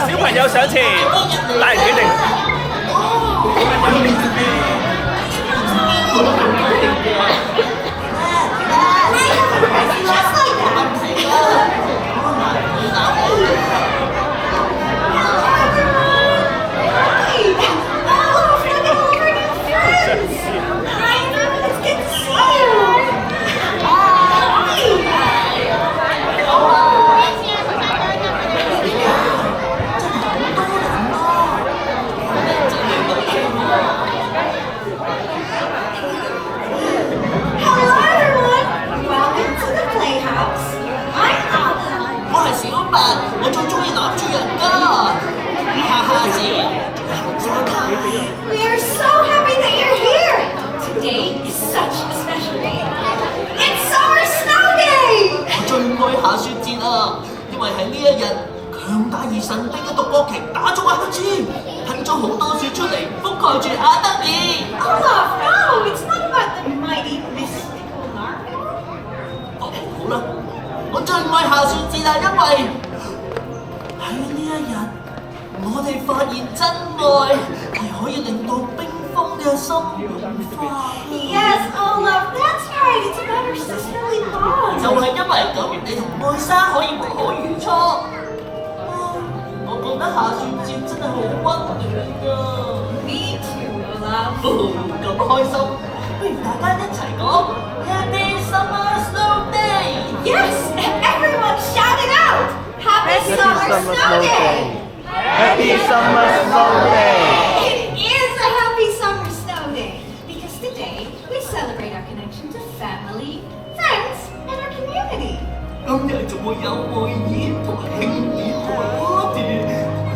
小朋友上前，大人決定。Yes, Olaf, that's right. It's about our sisterly bond. 就係因為咁，你同愛莎可以和好如初。我覺得下雪節真係好溫暖啊 Me too, Olaf. 咁開心，不如大家一齊講 Happy Summer Snow Day. Yes, everyone shout it out. Happy Summer Snow Day. Happy Summer Snow Day! It is a happy summer snow day because today we celebrate our connection to family, friends, and our community. 今日仲會有匯演同埋慶典同埋 party，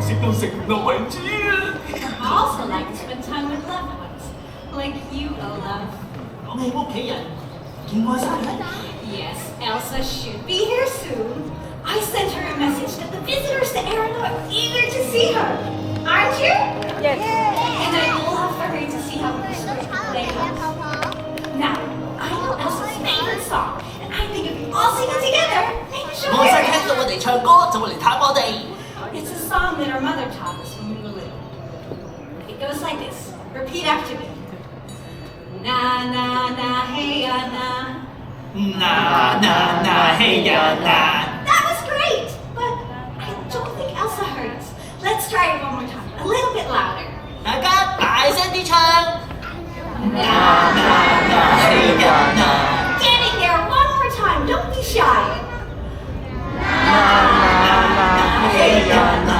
食到食唔落為止啊！ I also like to spend time with loved ones, like you, Olaf. 講起屋企人，見愛莎嘅 Yes, Elsa should be here soon. I sent her a message that the visitors to Arendelle are eager to see her. Aren't you? Yes. And I love for her to see how we restored the Playhouse. Now, I know Elsa's favorite song, and I think if we all sing it together, maybe she'll 愛莎 hear 聽到我哋唱歌就會嚟探我哋。it. It's a song that our mother taught us when we were little. It goes like this. Repeat after me. Na na na hey ya na. 嗱嘿呀嗱。 That was great, but I don't think Elsa heard us. Let's try it one more time, a little bit louder. 大家大聲啲唱。Na嗱嘿呀嗱。 Getting there one more time, don't be shy. 嘿呀嗱。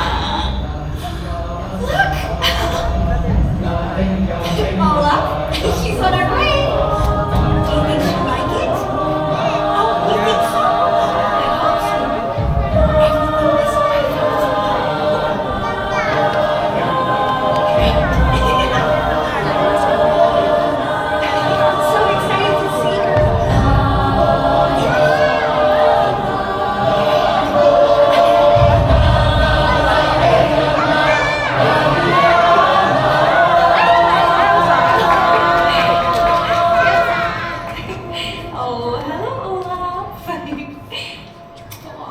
Look! Olaf, she's on her way. Do you think she'll like it? Oh, you think so? I hope so. Everything is I'm so excited to see her. Oh, hello, Olaf.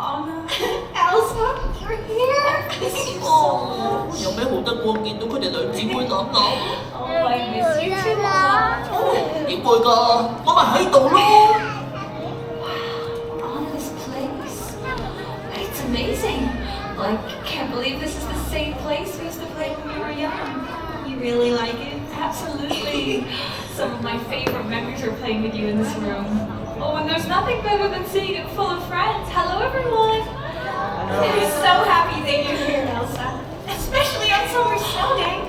Anna, Elsa, you're here. This is so 有咩好得過見到佢哋兩姊妹攬攬？ Oh, I miss you too, Olaf. 點會㗎？我咪喺度咯。 On this place. It's amazing. Like, can't believe this is the same place we used to play when we were young. You really like it? Absolutely. Some of my favorite memories are playing with you in this room. Oh, and there's nothing better than seeing it full of friends. Hello, everyone. I'm so happy that you're here, Elsa. Especially on Summer Snow Day.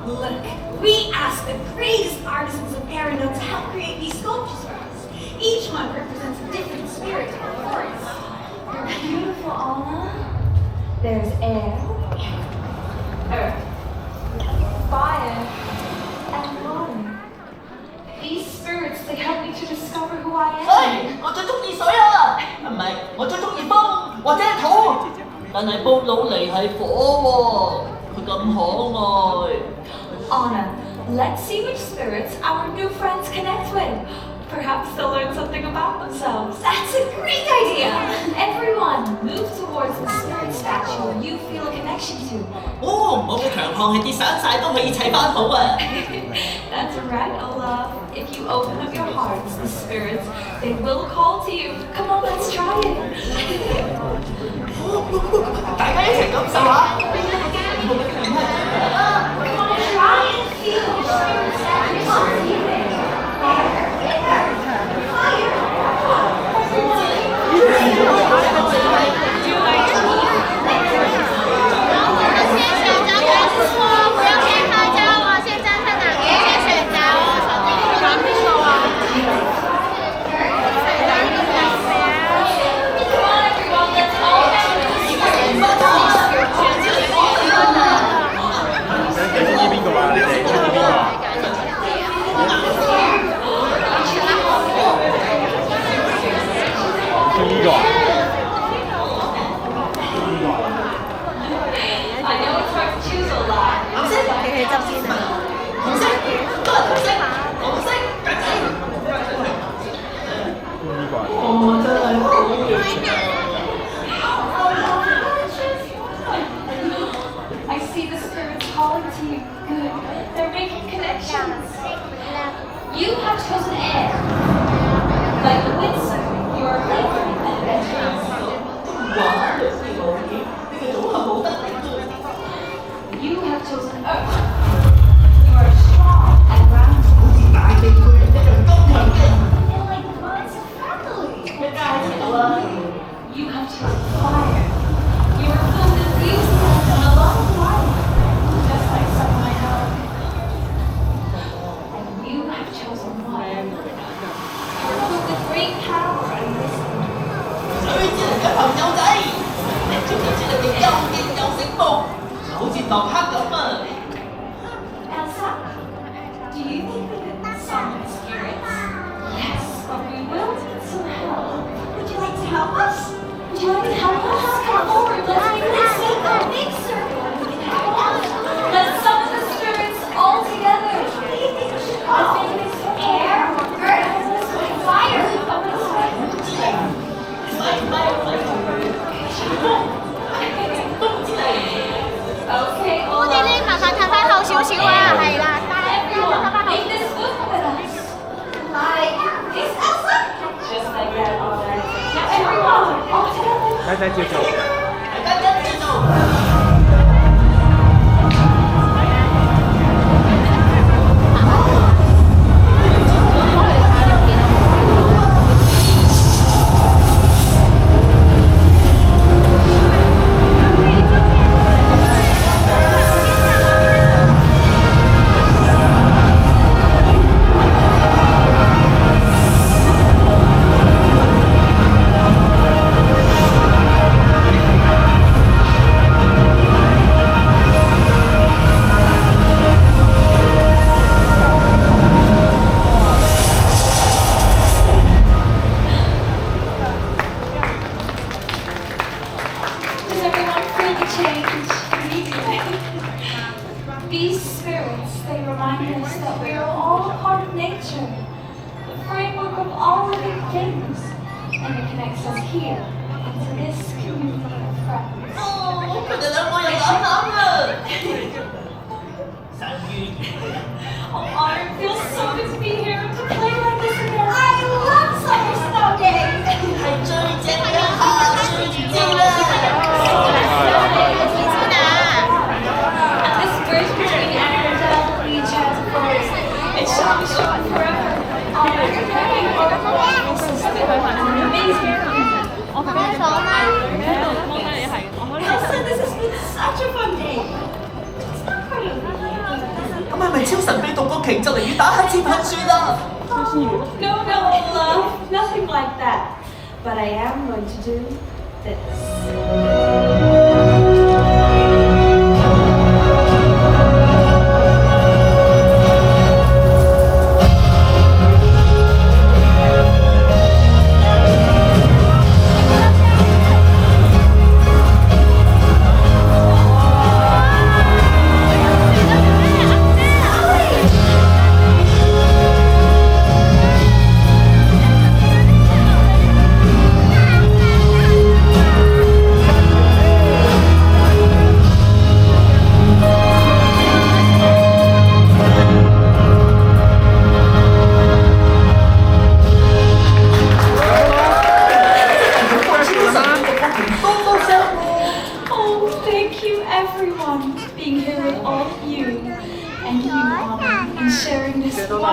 Look, we asked the greatest artisans of Arendelle to help create these sculptures for us. Each one represents a different spirit of the forest. They're beautiful, Anna. There's air, earth, fire, and water. These spirits, they help me to discover who I am. 我最中意水啊！唔係，我最中意熱風或者係土，但係布魯尼係火喎，佢咁可愛。Anna, let's see which spirits our new friends connect with. Perhaps they'll learn something about themselves. That's a great idea! Everyone, move towards the spirit statue you feel a connection to. 哦，我嘅強項係跌散晒都可以砌翻好啊！ That's right, Olaf. If you open up your hearts, the spirits, they will call to you. Come on, let's try it. 大家一齊感受下。Come on, try and feel the spirit statue calling you. I see the spirits calling to you. Good. They're making connections. You have chosen air. Like the Windsor, you are playful and adventurous. You have chosen earth. You are strong and grounded. You're like birds of family. You have chosen fire. You are filled with enthusiasm and a love of life, just like sunlight out. And you have chosen water. You are filled with great power and wisdom. 水之靈嘅朋友仔，你知唔知你哋又勁又醒目，好似洛克咁啊！ Elsa, do you think we could summon spirits? Yes, but we will need some help. Would you like to help us? Would you like to help us? Come forward, let's make this a big circle. Let's summon the spirits all together. Air, earth, fire. Okay, 我哋呢麻煩褪翻後少少啊，係啦，褪翻後。 Make this movement with us. Like this, Elsa? Just like that, alright. Now everyone, all together. 大家接受。大家接受。Does everyone feel the change? These spirits, they remind us that we are all a part of nature, the framework of all living things, and it connects us here into this community of friends. 哦，佢哋兩個又攬攬啦！神於 Oh, Art, it feels so good to be here to play like this again. I love summer snow days. 係最正嘅下雪節啦！ And this bridge between Anna and Elsa leads you to forest. It shall be short forever. All my preparing for the amazing. Elsa, this has been such a fun day. 咁係咪超神秘獨角鯨就嚟要打黑戰噴雪啦？ No, Olaf, nothing like that. But I am going to do this.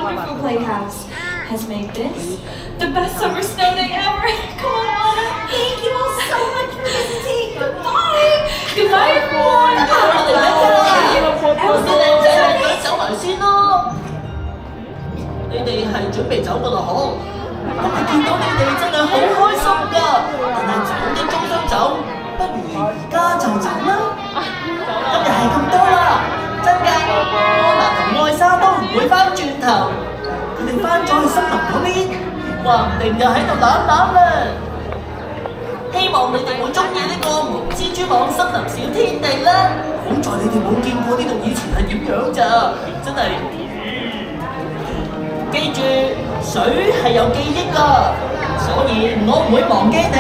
wonderful Playhouse has made this the best summer snow day ever. Come on, Anna. Thank you all so much for visiting. Goodbye. Goodbye, everyone. 我哋靚仔靚女走埋先咯。你哋係準備走噶啦嗬？我哋見到你哋真係好開心㗎，但係早啲中心走，不如而家就走啦。今日係咁多啦，真㗎。安娜同愛莎都唔會翻轉頭，佢哋翻咗去森林嗰邊，話唔定又喺度攬攬啦。希望你哋會中意呢個無蜘蛛網森林小天地啦。好在你哋冇見過呢度以前係點樣咋，真係。記住，水係有記憶㗎，所以我唔會忘記你。